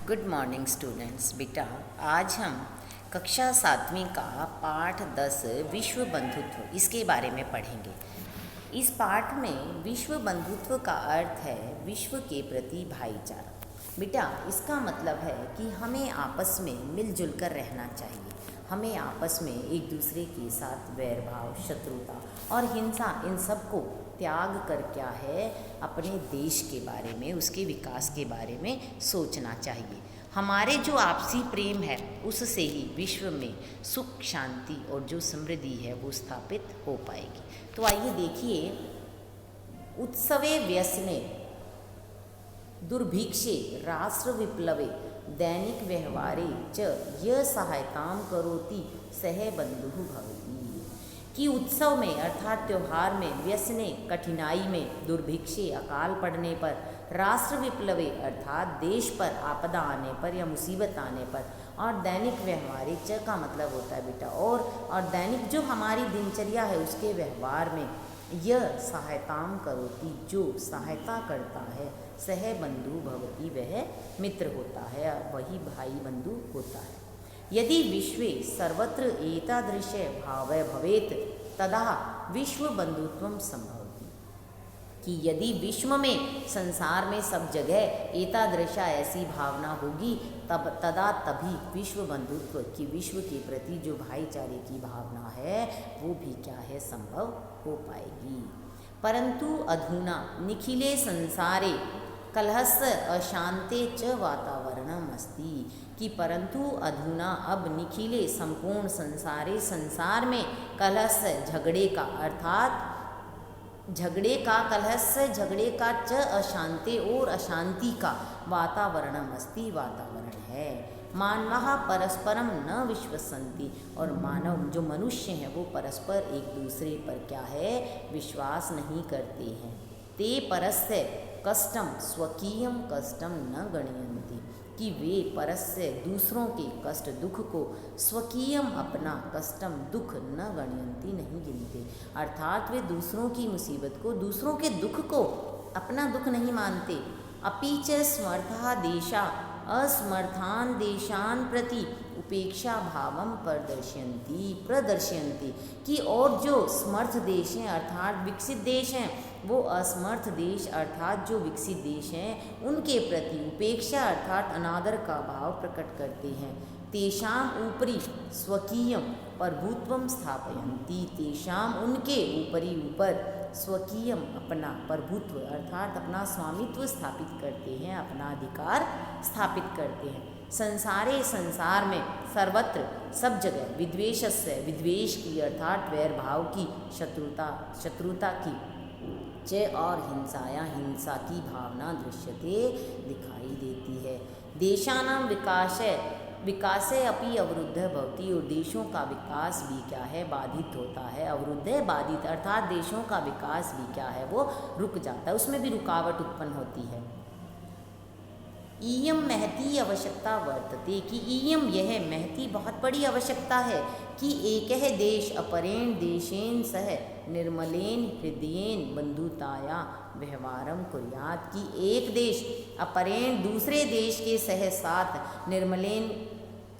Good morning students. बेटा आज हम कक्षा 7वीं का पाठ 10 विश्व बंधुत्व इसके बारे में पढ़ेंगे। इस पाठ में विश्व बंधुत्व का अर्थ है विश्व के प्रति भाईचारा। बेटा इसका मतलब है कि हमें आपस में मिलजुल कर रहना चाहिए। हमें आपस में एक दूसरे के साथ वैर भाव, शत्रुता और हिंसा इन सब को त्याग कर क्या है अपने देश के बारे में, उसके विकास के बारे में सोचना चाहिए। हमारे जो आपसी प्रेम है उससे ही विश्व में सुख, शांति और जो समृद्धि है वो स्थापित हो पाएगी। तो आइए देखिए, उत्सवे व्यसने दुर्भिक्षे राष्ट्र विप्लवे दैनिक व्यवहारे च य सहायतां करोति सह बंधुः भवति। कि उत्सव में अर्थात त्यौहार में, व्यसने कठिनाई में, दुर्भिक्षे अकाल पड़ने पर, राष्ट्र विप्लवे अर्थात देश पर आपदा आने पर या मुसीबत आने पर, और दैनिक व्यवहारे च का मतलब होता है बेटा और दैनिक जो हमारी दिनचर्या है उसके व्यवहार में यह सहायतां करोति जो सहायता करता है, सह बंधु भवति वह मित्र होता है, वही भाई बंधु होता है। यदि विश्वे सर्वत्र एतादृश भाव भवेत् तदा विश्व बंधुत्वं संभवति। कि यदि विश्व में, संसार में सब जगह एतादृशा ऐसी भावना होगी तभी विश्व बंधुत्व की, विश्व के प्रति जो भाईचारे की भावना है वो भी क्या है, संभव हो पाएगी। परंतु अधुना निखिले संसारे कलहस् अशांते च वातावरणम अस्ति। कि परंतु अधुना अब निखिले संपूर्ण संसारे, संसार में कलहस् झगड़े का अर्थात झगड़े का, कलहस् झगड़े का, च अशांति और अशांति का, वातावरणम अस्ति वातावरण है। मानवाः परस्परम न विश्वसन्ति और मानव जो मनुष्य हैं वो परस्पर एक दूसरे पर क्या है, विश्वास नहीं करते हैं। ते परस्य कष्टम स्वकीयम कष्टम न गणयन्ति। कि वे परस्य दूसरों के कष्ट दुख को स्वकीयम अपना कष्टम दुख न गणयन्ति नहीं गिनते। अर्थात वे दूसरों की मुसीबत को, दूसरों के दुख को अपना दुख नहीं मानते। अपि च समर्थः देशा असमर्थान देशान प्रति उपेक्षा भावम प्रदर्शयन्ति। कि और जो समर्थ देश हैं अर्थात विकसित देश हैं वो असमर्थ देश अर्थात जो विकसित देश हैं उनके प्रति उपेक्षा अर्थात अनादर का भाव प्रकट करते हैं। तेषाम ऊपरी स्वकीयम प्रभुत्वम स्थापयन्ति। तेषाम उनके ऊपर स्वकीयम अपना प्रभुत्व अर्थात अपना स्वामित्व स्थापित करते हैं, अपना अधिकार स्थापित करते हैं। संसारे संसार में, सर्वत्र सब जगह, विद्वेषस्य विद्वेष की अर्थात वैर भाव की, शत्रुता की, च और हिंसाया हिंसा की भावना दृश्यते दिखाई देती है। देशानां विकासे अपि अवरुद्ध भवति। और देशों का विकास भी क्या है, बाधित होता है। अवरुद्ध बाधित अर्थात देशों का विकास भी क्या है, वो रुक जाता है, उसमें भी रुकावट उत्पन्न होती है। इयम महती आवश्यकता वर्तते। कि इयम यह महती बहुत बड़ी आवश्यकता है कि एकः देश अपरेण देशेन सह निर्मलेन हृदयेन बंधुताया व्यवहारम कुर्यात्। कि एक देश अपरेण दूसरे देश के सह साथ निर्मलेन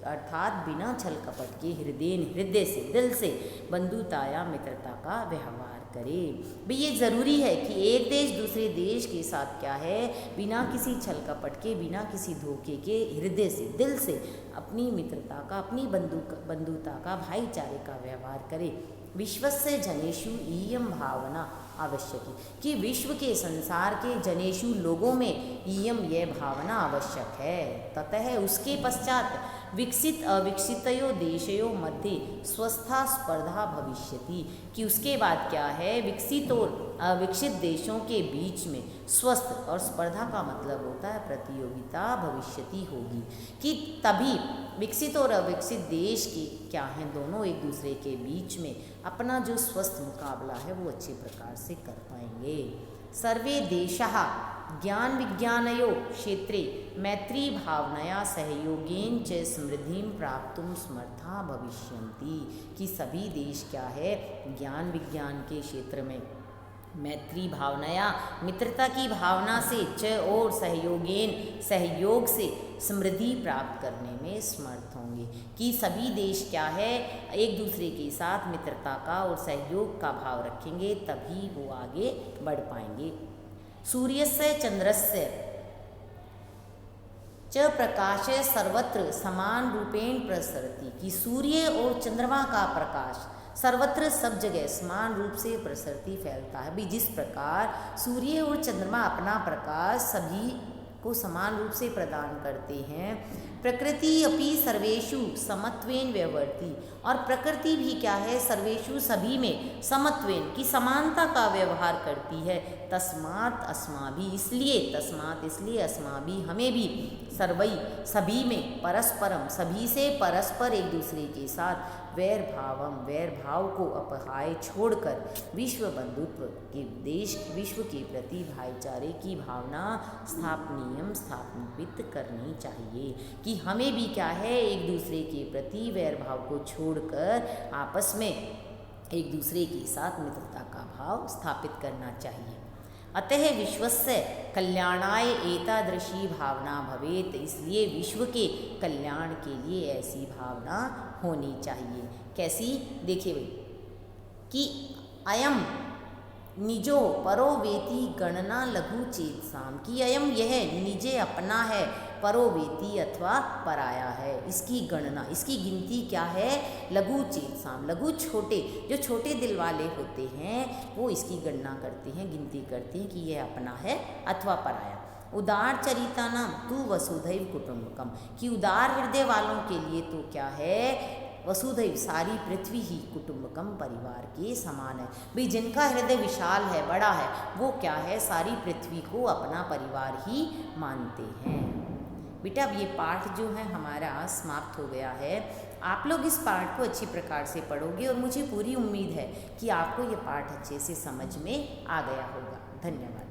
अर्थात बिना छल कपट के, हृदय से, दिल से बंधुताया मित्रता का व्यवहार करे। भाई ये ज़रूरी है कि एक देश दूसरे देश के साथ क्या है, बिना किसी छल कपट के, बिना किसी धोखे के, हृदय से, दिल से अपनी मित्रता का, अपनी बंधुता का, भाईचारे का व्यवहार करे। विश्वस्य जनेषु इयम भावना आवश्यकी। कि विश्व के, संसार के जनेषु लोगों में इयम यह भावना आवश्यक है। ततः उसके पश्चात विकसित अविकसितयो देशयो मध्य स्वस्था स्पर्धा भविष्यति। कि उसके बाद क्या है, विकसित और अविकसित देशों के बीच में स्वस्थ, और स्पर्धा का मतलब होता है प्रतियोगिता, भविष्यति होगी। कि तभी विकसित और अविकसित देश के क्या हैं, दोनों एक दूसरे के बीच में अपना जो स्वस्थ मुकाबला है वो अच्छे प्रकार से कर पाएंगे। सर्वे देशाः ज्ञान विज्ञानयो क्षेत्रे मैत्री भावनया सहयोगेन च समृद्धिं प्राप्तुं समर्था भविष्यन्ति। कि सभी देश क्या है, ज्ञान विज्ञान के क्षेत्र में मैत्री भावनाया मित्रता की भावना से च और सहयोग से समृद्धि प्राप्त करने में समर्थ होंगे। कि सभी देश क्या है, एक दूसरे के साथ मित्रता का और सहयोग का भाव रखेंगे, तभी वो आगे बढ़ पाएंगे। सूर्यस्य चंद्रस्य च प्रकाश सर्वत्र समान रूपेण प्रसरति। कि सूर्य और चंद्रमा का प्रकाश सर्वत्र सब जगह समान रूप से प्रसरती फैलता है। भी जिस प्रकार सूर्य और चंद्रमा अपना प्रकाश सभी को समान रूप से प्रदान करते हैं, प्रकृति अपि सर्वेषु समत्वेन व्यवहरति। और प्रकृति भी क्या है, सर्वेषु सभी में समत्वेन की समानता का व्यवहार करती है। तस्मात् अस्माभि इसलिए अस्माभि हमें भी सर्वई सभी में परस्परम सभी से परस्पर एक दूसरे के साथ वैर भाव को अपहाय छोड़कर विश्व बंधुत्व के विश्व के प्रति भाईचारे की भावना स्थापित करनी चाहिए। कि हमें भी क्या है, एक दूसरे के प्रति वैर भाव को छोड़कर आपस में एक दूसरे के साथ मित्रता का भाव स्थापित करना चाहिए। अतः विश्वस्य कल्याणाय एतादृशी भावना भवेत। इसलिए विश्व के कल्याण के लिए ऐसी भावना होनी चाहिए। कैसी, देखिए भाई, कि अयम निजो परो वेति गणना लघु चेतसाम। कि अयम यह निजे अपना है, परो वेति अथवा पराया है, इसकी गणना इसकी गिनती क्या है, लघु चेतसाम लघु छोटे, जो छोटे दिल वाले होते हैं वो इसकी गणना करते हैं, गिनती करते हैं कि यह अपना है अथवा पराया। उदार चरिता नाम तू वसुधैव कुटुंबकम। कि उदार हृदय वालों के लिए तो क्या है, वसुधैव सारी पृथ्वी ही कुटुंबकम परिवार के समान है। भाई जिनका हृदय विशाल है, बड़ा है, वो क्या है, सारी पृथ्वी को अपना परिवार ही मानते हैं। बेटा अब ये पाठ जो है हमारा समाप्त हो गया है। आप लोग इस पाठ को अच्छी प्रकार से पढ़ोगे और मुझे पूरी उम्मीद है कि आपको ये पाठ अच्छे से समझ में आ गया होगा। धन्यवाद।